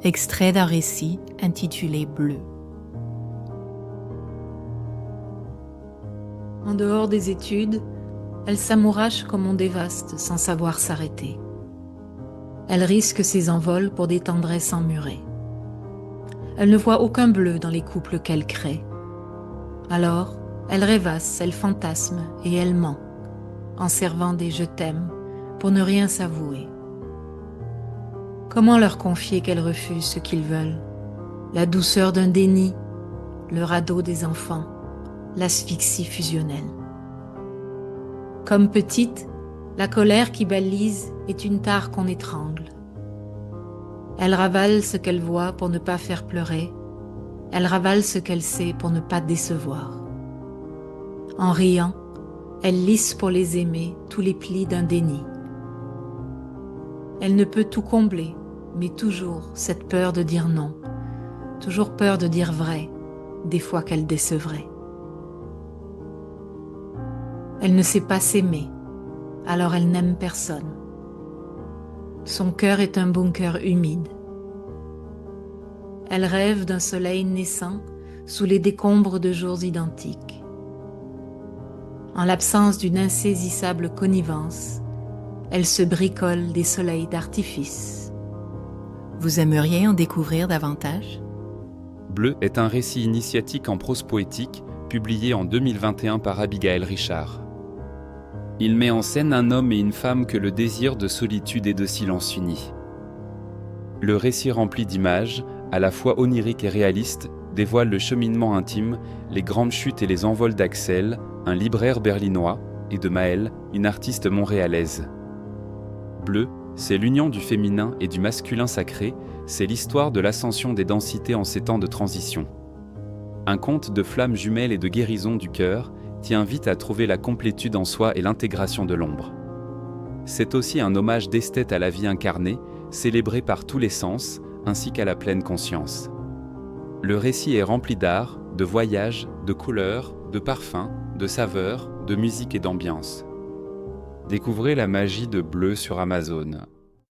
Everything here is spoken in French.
Extrait d'un récit intitulé Bleu. En dehors des études, elle s'amourache comme on dévaste sans savoir s'arrêter. Elle risque ses envols pour des tendresses emmurées. Elle ne voit aucun bleu dans les couples qu'elle crée. Alors, elle rêvasse, elle fantasme et elle ment, en servant des je t'aime pour ne rien s'avouer. Comment leur confier qu'elle refuse ce qu'ils veulent? La douceur d'un déni, le radeau des enfants, l'asphyxie fusionnelle. Comme petite, la colère qui balise est une tare qu'on étrangle. Elle ravale ce qu'elle voit pour ne pas faire pleurer. Elle ravale ce qu'elle sait pour ne pas décevoir. En riant, elle lisse pour les aimer tous les plis d'un déni. Elle ne peut tout combler, mais toujours cette peur de dire non, toujours peur de dire vrai, des fois qu'elle décevrait. Elle ne sait pas s'aimer, alors elle n'aime personne. Son cœur est un bunker humide. Elle rêve d'un soleil naissant sous les décombres de jours identiques. En l'absence d'une insaisissable connivence, elle se bricole des soleils d'artifice. Vous aimeriez en découvrir davantage? Bleu est un récit initiatique en prose poétique publié en 2021 par Abigail Richard. Il met en scène un homme et une femme que le désir de solitude et de silence unit. Le récit rempli d'images, à la fois oniriques et réalistes, dévoile le cheminement intime, les grandes chutes et les envols d'Axel, un libraire berlinois, et de Maëlle, une artiste montréalaise. Bleu, c'est l'union du féminin et du masculin sacré, c'est l'histoire de l'ascension des densités en ces temps de transition. Un conte de flammes jumelles et de guérison du cœur qui invite à trouver la complétude en soi et l'intégration de l'ombre. C'est aussi un hommage d'esthète à la vie incarnée, célébrée par tous les sens, ainsi qu'à la pleine conscience. Le récit est rempli d'art, de voyages, de couleurs, de parfums, de saveurs, de musique et d'ambiance. Découvrez la magie de Bleu sur Amazon.